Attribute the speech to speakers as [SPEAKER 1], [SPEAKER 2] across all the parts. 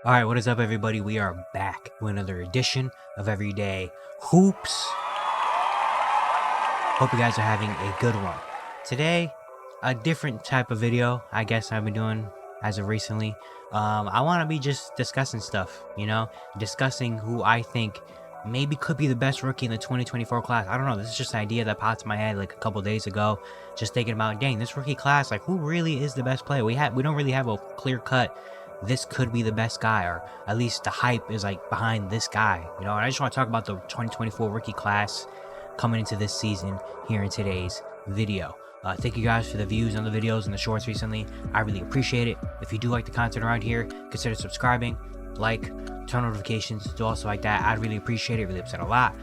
[SPEAKER 1] Alright, what is up, everybody? We are back with another edition of Everyday Hoops. Hope you guys are having a good one. Today, a different type of video, I guess I've been doing as of recently. I want to be just discussing stuff, discussing who I think maybe could be the best rookie in the 2024 class. I don't know, this is just an idea that popped in my head like a couple days ago, just thinking about, dang, this rookie class, like, who really is the best player? We don't really have a clear cut, this could be the best guy, or at least the hype is like behind this guy, and I just want to talk about the 2024 rookie class coming into this season here in today's video. Thank you guys for the views on the videos and the shorts recently. I really appreciate it. If you do like the content around here, consider subscribing, like, turn notifications, do also like that. I'd really appreciate it. Really upset a lot.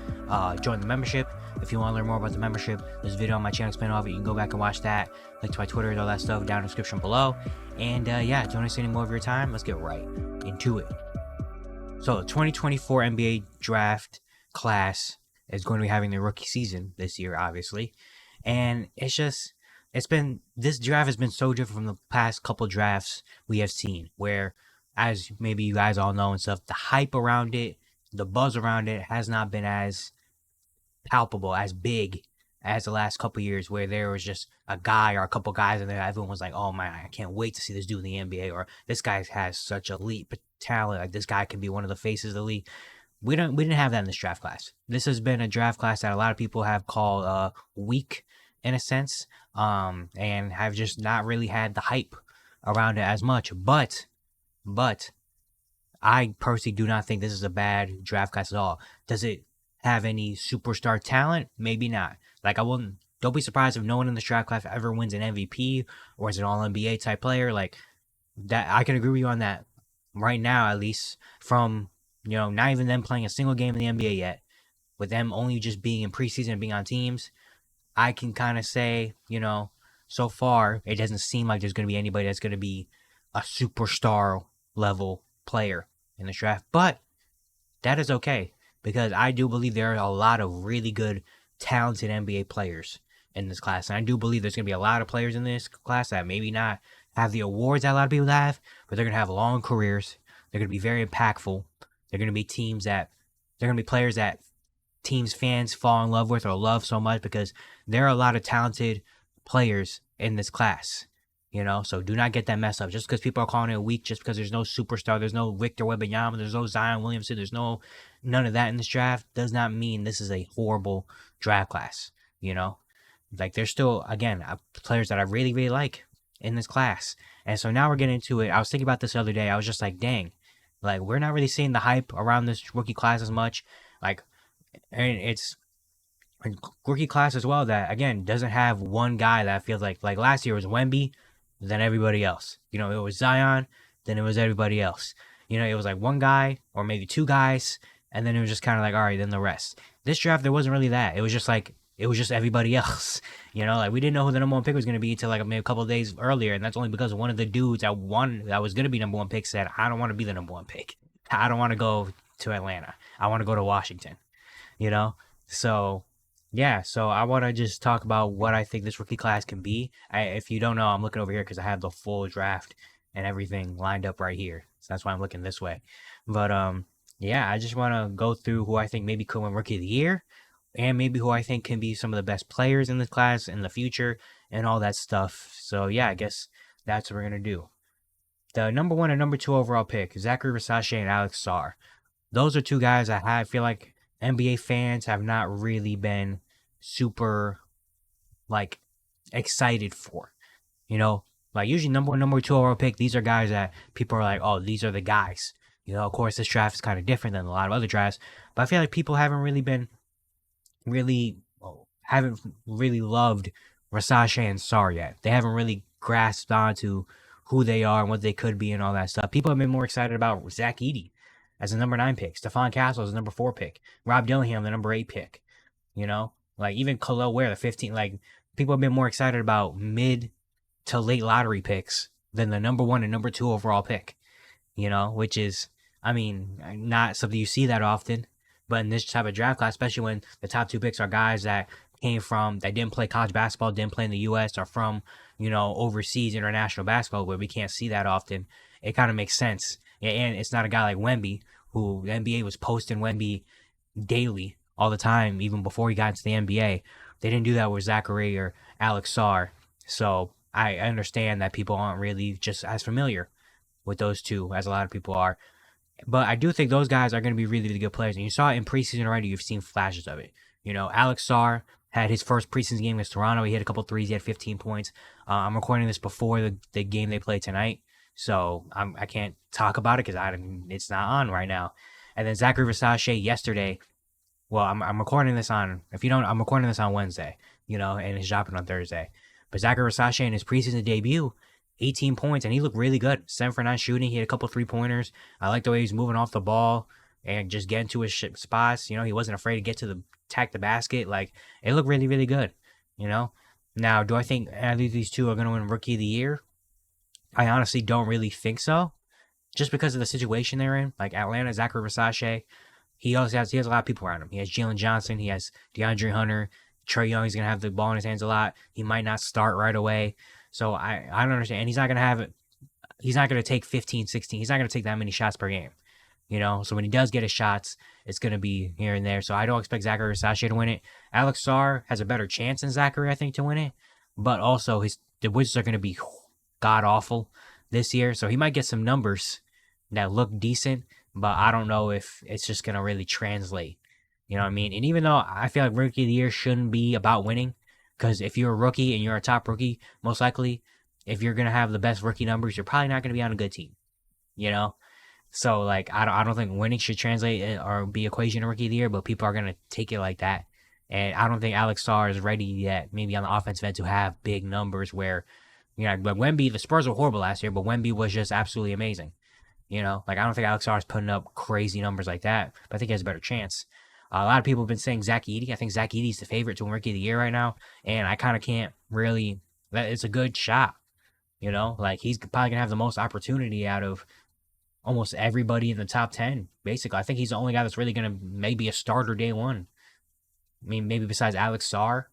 [SPEAKER 1] Join the membership. If you want to learn more about the membership, there's a video on my channel explaining all of it. You can go back and watch that. Link to my Twitter and all that stuff down in the description below. And yeah, don't waste any more of your time. Let's get right into it. So the 2024 NBA draft class is going to be having their rookie season this year, obviously. And this draft has been so different from the past couple drafts we have seen, where, as maybe you guys all know and stuff, the hype around it, the buzz around it has not been as palpable, as big as the last couple years, where there was just a guy or a couple guys in there, everyone was like, oh man, I can't wait to see this dude in the NBA, or this guy has such elite talent, like this guy could be one of the faces of the league. We didn't have that in this draft class. This has been a draft class that a lot of people have called weak in a sense, and have just not really had the hype around it as much. But I personally do not think this is a bad draft class at all. Does it have any superstar talent? Maybe not. Like, don't be surprised if no one in this draft class ever wins an MVP or is an all NBA type player. Like that, I can agree with you on that right now, at least, from not even them playing a single game in the NBA yet, with them only just being in preseason and being on teams. I can kind of say, so far it doesn't seem like there's going to be anybody that's going to be a superstar level player in the draft. But that is okay, because I do believe there are a lot of really good, talented NBA players in this class. And I do believe there's going to be a lot of players in this class that maybe not have the awards that a lot of people have, but they're going to have long careers. They're going to be very impactful. They're going to be players that teams fans fall in love with or love so much, because there are a lot of talented players in this class. So do not get that mess up. Just because people are calling it weak, just because there's no superstar, there's no Victor Wembanyama, there's no Zion Williamson, there's none of that in this draft, does not mean this is a horrible draft class. Like, there's still, again, players that I really, really like in this class. And so now we're getting into it. I was thinking about this the other day. I was just like, dang, like, we're not really seeing the hype around this rookie class as much. Like, and it's a rookie class as well that, again, doesn't have one guy that feels like last year was Wemby, then everybody else. It was Zion, then it was everybody else. It was like one guy or maybe two guys, and then it was just kind of like, all right, then the rest. This draft, there wasn't really that. It was just everybody else. Like, we didn't know who the number one pick was going to be until like maybe a couple of days earlier, and that's only because one of the dudes that was going to be number one pick said, I don't want to be the number one pick. I don't want to go to Atlanta. I want to go to Washington. So yeah, so I want to just talk about what I think this rookie class can be. If you don't know, I'm looking over here because I have the full draft and everything lined up right here. So that's why I'm looking this way. But yeah, I just want to go through who I think maybe could win Rookie of the Year, and maybe who I think can be some of the best players in this class in the future, and all that stuff. So yeah, I guess that's what we're going to do. The number 1 and number 2 overall pick, Zaccharie Risache and Alex Sarr. Those are two guys I feel like NBA fans have not really been super, like, excited for. Like, usually number 1, number 2 overall pick, these are guys that people are like, oh, these are the guys. Of course, this draft is kind of different than a lot of other drafts, but I feel like people haven't really loved Risache and Sarr yet. They haven't really grasped onto who they are and what they could be and all that stuff. People have been more excited about Zach Edey as the number 9 pick, Stephon Castle as the number 4 pick, Rob Dillingham the number 8 pick. Like, even Khalil Ware the 15. Like, people have been more excited about mid to late lottery picks than the number 1 and number 2 overall pick. Which is, I mean, not something you see that often. But in this type of draft class, especially when the top 2 picks are guys that didn't play college basketball, didn't play in the U.S., or from, overseas international basketball, where we can't see that often, it kind of makes sense And it's not a guy like Wemby, who the NBA was posting Wemby daily, all the time, even before he got into the NBA. They didn't do that with Zachary or Alex Sarr. So I understand that people aren't really just as familiar with those two as a lot of people are. But I do think those guys are going to be really, really good players. And you saw it in preseason already. You've seen flashes of it. Alex Sarr had his first preseason game against Toronto. He hit a couple threes. He had 15 points. I'm recording this before the game they play tonight. So I can't talk about it because it's not on right now. And then Zachary Versace yesterday. Well, I'm recording this on, if you don't, I'm recording this on Wednesday, and it's dropping on Thursday. But Zachary Versace in his preseason debut, 18 points, and he looked really good. 7 for 9 shooting. He had a couple 3-pointers. I like the way he's moving off the ball and just getting to his spots. He wasn't afraid to get to attack the basket. Like, it looked really, really good, Now, do I think either of these two are going to win Rookie of the Year? I honestly don't really think so, just because of the situation they're in. Like Atlanta, Zachary Versace, he has a lot of people around him. He has Jalen Johnson, he has DeAndre Hunter, Trae Young. He's gonna have the ball in his hands a lot. He might not start right away, so I don't understand. And he's not gonna have it. He's not gonna take 15, 16. He's not gonna take that many shots per game. So when he does get his shots, it's gonna be here and there. So I don't expect Zachary Versace to win it. Alex Sarr has a better chance than Zachary, I think, to win it. But also the Wizards are gonna be god awful this year, so he might get some numbers that look decent, but I don't know if it's just going to really translate. You know what I mean? And even though I feel like Rookie of the Year shouldn't be about winning, because if you're a rookie and you're a top rookie, most likely, if you're going to have the best rookie numbers, you're probably not going to be on a good team. So, like, I don't think winning should translate or be equation to Rookie of the Year, but people are going to take it like that. And I don't think Alex Sarr is ready yet, maybe on the offensive end, to have big numbers where, but Wemby, the Spurs were horrible last year, but Wemby was just absolutely amazing. Like, I don't think Alex Sarr is putting up crazy numbers like that, but I think he has a better chance. A lot of people have been saying Zach Edey. I think Zach Edey's the favorite to win Rookie of the Year right now, and I kind of can't really. It's a good shot, Like, he's probably gonna have the most opportunity out of almost everybody in the top 10. Basically, I think he's the only guy that's really gonna maybe a starter day one. I mean, maybe besides Alex Sarr,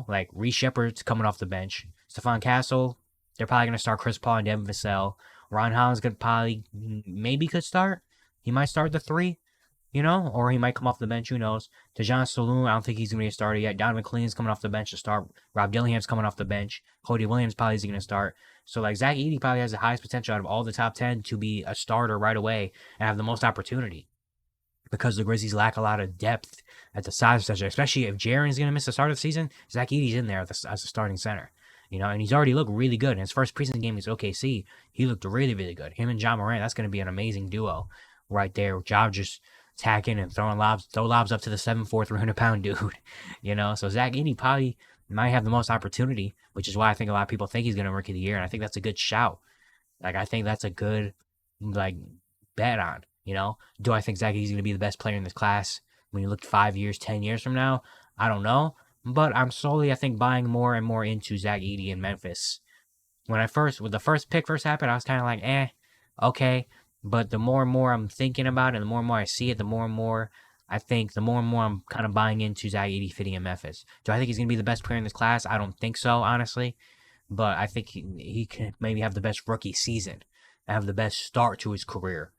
[SPEAKER 1] like Reece Shepard's coming off the bench. Stephon Castle, they're probably gonna start Chris Paul and Devin Vassell. Ron Holland's could could start. He might start the 3, or he might come off the bench. Who knows? Dejan Saloon, I don't think he's going to be a starter yet. Donovan McLean's coming off the bench to start. Rob Dillingham's coming off the bench. Cody Williams probably is going to start. So, like, Zach Edey probably has the highest potential out of all the top 10 to be a starter right away and have the most opportunity, because the Grizzlies lack a lot of depth at the size section, especially if Jaren's going to miss the start of the season. Zach Edey's in there as a starting center. And he's already looked really good. In his first preseason game against OKC, he looked really, really good. Him and Ja Morant, that's going to be an amazing duo right there. Ja just attacking and throw lobs up to the 7'4", 300-pound dude. So Zach Edey probably might have the most opportunity, which is why I think a lot of people think he's going to Rookie of the Year, and I think that's a good shout. Like, I think that's a good, like, bet on, Do I think Zach Edey's going to be the best player in this class when you look 5 years, 10 years from now? I don't know. But I'm slowly, I think, buying more and more into Zach Edey in Memphis. When the first pick first happened, I was kind of like, okay. But the more and more I'm thinking about it, and the more and more I see it, the more and more I'm kind of buying into Zach Edey fitting in Memphis. Do I think he's going to be the best player in this class? I don't think so, honestly. But I think he can maybe have the best rookie season, have the best start to his career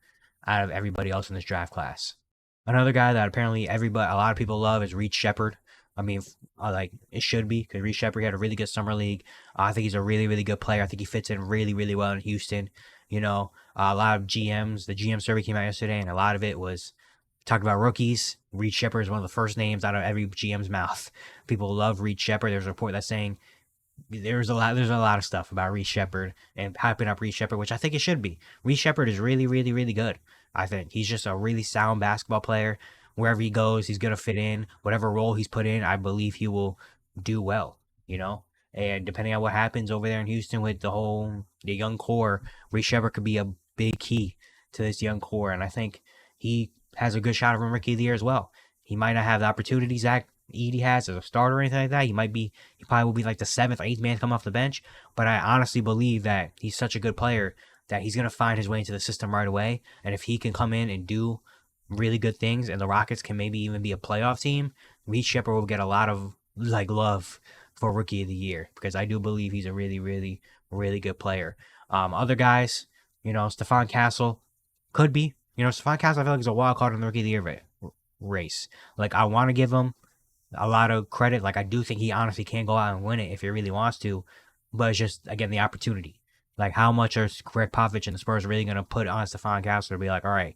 [SPEAKER 1] out of everybody else in this draft class. Another guy that apparently a lot of people love is Reece Shepard. I mean, like, it should be, because Reece Shepard had a really good summer league. I think he's a really, really good player. I think he fits in really, really well in Houston. A lot of GMs, the GM survey came out yesterday, and a lot of it was talking about rookies. Reece Shepard is one of the first names out of every GM's mouth. People love Reece Shepard. There's a report that's saying there's a lot of stuff about Reece Shepard and hyping up Reece Shepard, which I think it should be. Reece Shepard is really, really, really good. I think he's just a really sound basketball player. Wherever he goes, he's going to fit in. Whatever role he's put in, I believe he will do well, And depending on what happens over there in Houston with the young core, Reece Shepard could be a big key to this young core. And I think he has a good shot of winning Rookie of the Year as well. He might not have the opportunity Zach Edey has as a starter or anything like that. He probably will be like the 7th or 8th man to come off the bench. But I honestly believe that he's such a good player that he's going to find his way into the system right away. And if he can come in and do really good things, and the Rockets can maybe even be a playoff team, Reece Shepard will get a lot of love for Rookie of the Year, because I do believe he's a really, really, really good player. Other guys, Stephon Castle could be. Stephon Castle, I feel like is a wild card in the rookie of the year race. Like, I want to give him a lot of credit. Like, I do think he honestly can go out and win it if he really wants to, but it's just, again, the opportunity. Like, how much are Greg Popovich and the Spurs really going to put on Stephon Castle to be like, all right,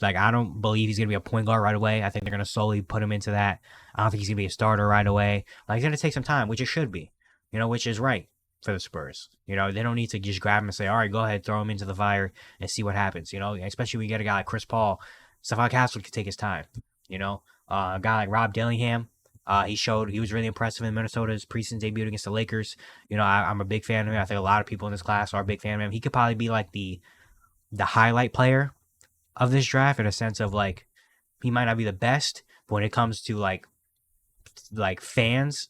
[SPEAKER 1] like I don't believe he's going to be a point guard right away. I think they're going to slowly put him into that. I don't think he's going to be a starter right away. Like, he's going to take some time, which it should be, which is right for the Spurs. They don't need to just grab him and say, all right, go ahead, throw him into the fire and see what happens. Especially when you get a guy like Chris Paul. Stephon Castle can take his time. A guy like Rob Dillingham, he was really impressive in Minnesota's preseason debut against the Lakers. I'm a big fan of him. I think a lot of people in this class are a big fan of him. He could probably be like the highlight player of this draft, in a sense of, like, he might not be the best, but when it comes to like fans,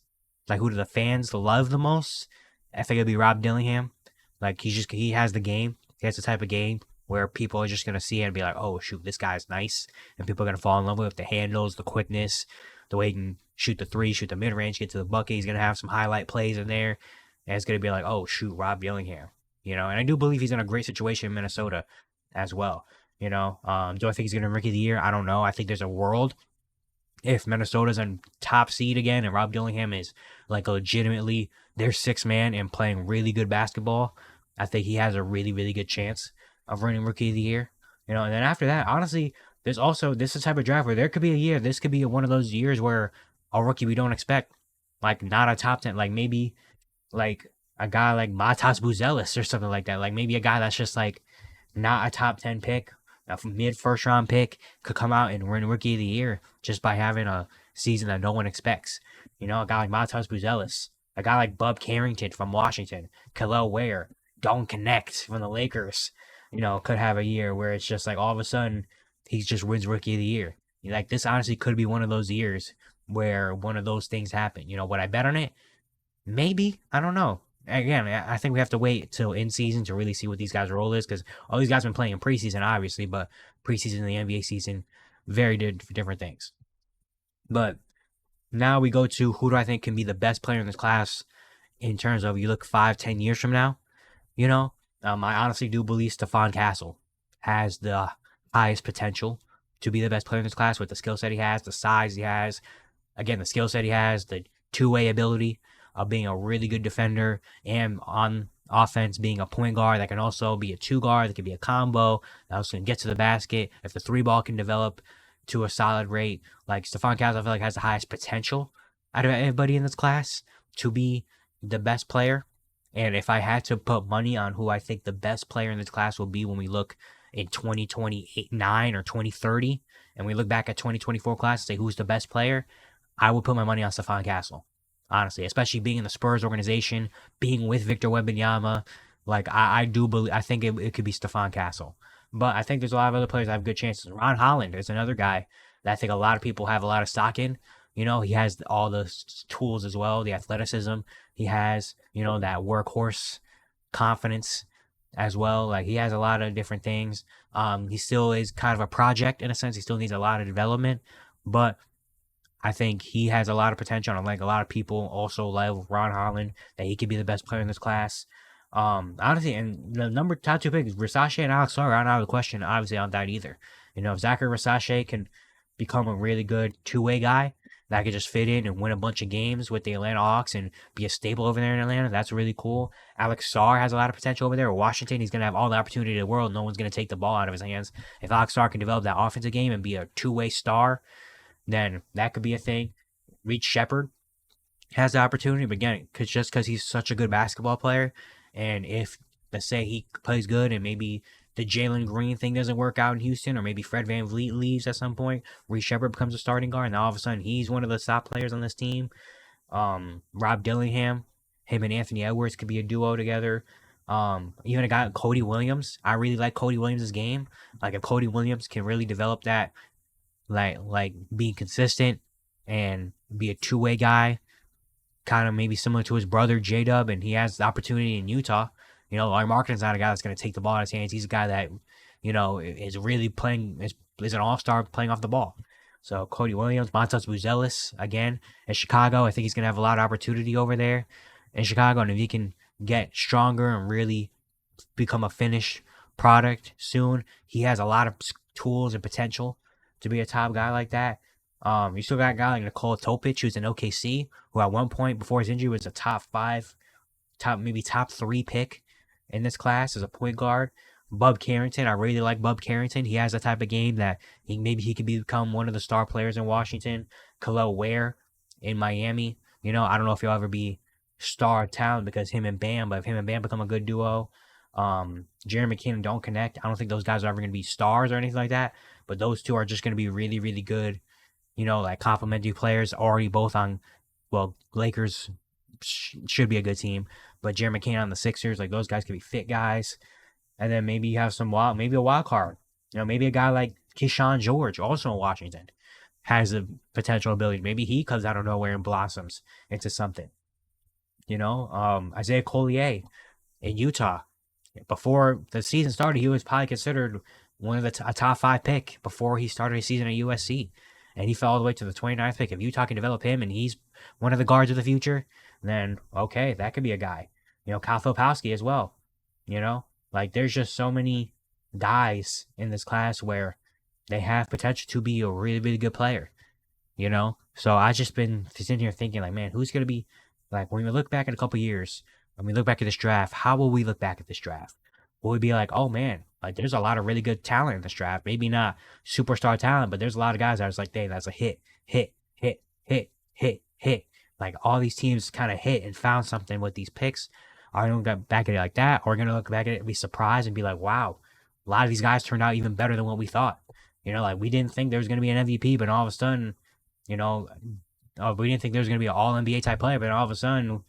[SPEAKER 1] like who do the fans love the most, I think it'd be Rob Dillingham. Like, he has the game. He has the type of game where people are just gonna see it and be like, oh shoot, this guy's nice, and people are gonna fall in love with the handles, the quickness, the way he can shoot the three, shoot the mid range, get to the bucket. He's gonna have some highlight plays in there, and it's gonna be like, oh shoot, Rob Dillingham. And I do believe he's in a great situation in Minnesota as well. Do I think he's gonna Rookie of the Year? I don't know. I think there's a world if Minnesota's on top seed again and Rob Dillingham is like legitimately their sixth man and playing really good basketball, I think he has a really, really good chance of winning Rookie of the Year. And then after that, honestly, this is the type of draft where there could be a year, this could be one of those years where a rookie we don't expect, like not a top 10, like maybe like a guy like Matas Buzelis or something like that. Like maybe a guy that's just like not a top 10 pick, a mid first round pick, could come out and win Rookie of the Year just by having a season that no one expects. A guy like Matas Buzelis, a guy like Bub Carrington from Washington, Khalil Ware, Don't Connect from the Lakers, could have a year where it's just like all of a sudden he just wins Rookie of the Year. Like, this honestly could be one of those years where one of those things happen. Would I bet on it? Maybe. I don't know. Again, I think we have to wait till in season to really see what these guys' role is, because all these guys have been playing in preseason, obviously, but preseason and the NBA season, very different things. But now we go to who do I think can be the best player in this class in terms of, you look 5-10 years from now. I honestly do believe Stephon Castle has the highest potential to be the best player in this class with the skill set he has, the size he has, again, the skill set he has, the two-way ability of being a really good defender, and on offense being a point guard that can also be a two guard, that can be a combo, that also can get to the basket. If the three ball can develop to a solid rate, like Stephon Castle, I feel like has the highest potential out of everybody in this class to be the best player. And if I had to put money on who I think the best player in this class will be when we look in 2029 or 2030, and we look back at 2024 class and say who's the best player, I would put my money on Stephon Castle. Honestly, especially being in the Spurs organization, being with Victor Wembanyama, like I do believe, I think it could be Stephon Castle. But I think there's a lot of other players that have good chances. Ron Holland is another guy that I think a lot of people have a lot of stock in. He has all the tools as well, the athleticism. He has, that workhorse confidence as well. Like, he has a lot of different things. He still is kind of a project in a sense. He still needs a lot of development, but I think he has a lot of potential. And like a lot of people also love Ron Holland, that he could be the best player in this class. Honestly, and the top two picks, Versace and Alex Lar, are not out of the question, obviously, on that either. If Zachary Versace can become a really good two-way guy that could just fit in and win a bunch of games with the Atlanta Hawks and be a staple over there in Atlanta, that's really cool. Alex Sarr has a lot of potential over there. Washington, he's going to have all the opportunity in the world. No one's going to take the ball out of his hands. If Alex Sarr can develop that offensive game and be a two-way star, then that could be a thing. Reed Sheppard has the opportunity, but again, just because he's such a good basketball player, and if, let's say, he plays good and maybe the Jalen Green thing doesn't work out in Houston, or maybe Fred VanVleet leaves at some point, Reed Sheppard becomes a starting guard, and all of a sudden he's one of the top players on this team. Rob Dillingham, him and Anthony Edwards could be a duo together. Even a guy like Cody Williams. I really like Cody Williams' game. Like, if Cody Williams can really develop that, like being consistent and be a two-way guy, kind of maybe similar to his brother J-Dub, and he has the opportunity in Utah. Larry Markkinen's not a guy that's going to take the ball in his hands. He's a guy that, is really playing, is an all-star playing off the ball. So Cody Williams, Montas Buzelis, again, in Chicago, I think he's going to have a lot of opportunity over there in Chicago, and if he can get stronger and really become a finished product soon. He has a lot of tools and potential to be a top guy like that. You still got a guy like Nikola Topic, who's in OKC, who at one point before his injury was a top 5, maybe top 3 pick in this class as a point guard. Bub Carrington, I really like Bub Carrington. He has a type of game that he could become one of the star players in Washington. Khalil Ware in Miami. I don't know if he'll ever be star talent because him and Bam, but if him and Bam become a good duo, Jerry McKinnon don't connect. I don't think those guys are ever going to be stars or anything like that, but those two are just going to be really, really good, like complementary players already both on, Lakers should be a good team, but Jerry McKinnon on the Sixers, like those guys could be fit guys. And then maybe you have maybe a wild card. Maybe a guy like Keyshawn George, also in Washington, has a potential ability. Maybe he comes out of nowhere and blossoms into something. Isaiah Collier in Utah. Before the season started, he was probably considered one of the a top 5 pick before he started his season at USC. And he fell all the way to the 29th pick. If Utah can develop him and he's one of the guards of the future, then okay, that could be a guy. Kyle Filipowski as well. Like there's just so many guys in this class where they have potential to be a really, really good player. So I just been sitting here thinking like, man, who's gonna be like when we look back in a couple years, when we look back at this draft, how will we look back at this draft? Will we be like, oh man, like there's a lot of really good talent in this draft. Maybe not superstar talent, but there's a lot of guys that was like, dang, that's a hit. Like all these teams kind of hit and found something with these picks. Are we going to look back at it like that? Or are we going to look back at it and be surprised and be like, wow, a lot of these guys turned out even better than what we thought. Like we didn't think there was going to be an MVP, but all of a sudden, we didn't think there was going to be an all-NBA type player, but all of a sudden,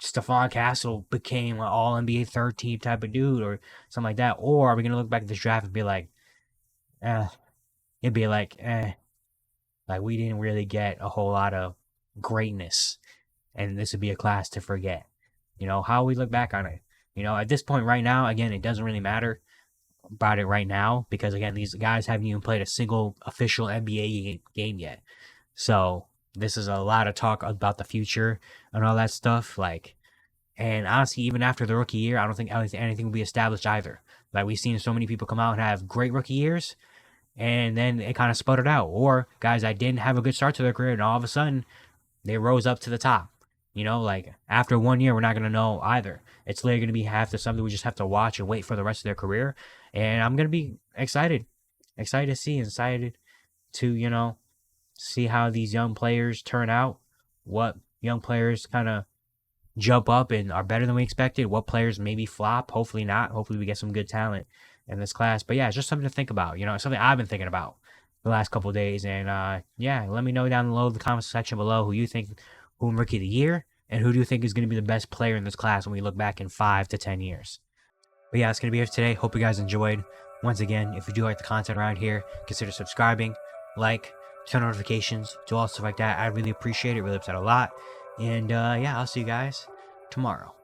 [SPEAKER 1] Stephon Castle became an all-NBA third team type of dude or something like that. Or are we going to look back at this draft and be like, it'd be like, like we didn't really get a whole lot of greatness, and this would be a class to forget. How we look back on it. At this point right now, again, it doesn't really matter about it right now because, again, these guys haven't even played a single official NBA game yet. So this is a lot of talk about the future and all that stuff. And honestly, even after the rookie year, I don't think anything will be established either. Like we've seen so many people come out and have great rookie years, and then it kind of sputtered out. Or guys that didn't have a good start to their career, and all of a sudden they rose up to the top. Like after 1 year, we're not going to know either. It's literally going to be something we just have to watch and wait for the rest of their career. And I'm going to be excited to see, excited to, see how these young players turn out, what young players kind of jump up and are better than we expected, what players maybe flop, hopefully not. Hopefully we get some good talent in this class. But yeah, it's just something to think about. It's something I've been thinking about the last couple of days. And yeah, let me know down below in the comment section below who you think who Rookie of the Year, and who do you think is going to be the best player in this class when we look back in 5 to 10 years. But yeah, it's going to be it for today. Hope you guys enjoyed. Once again, if you do like the content around here, consider subscribing, turn notifications, do all stuff like that. I really appreciate it. It really helps out a lot. And yeah, I'll see you guys tomorrow.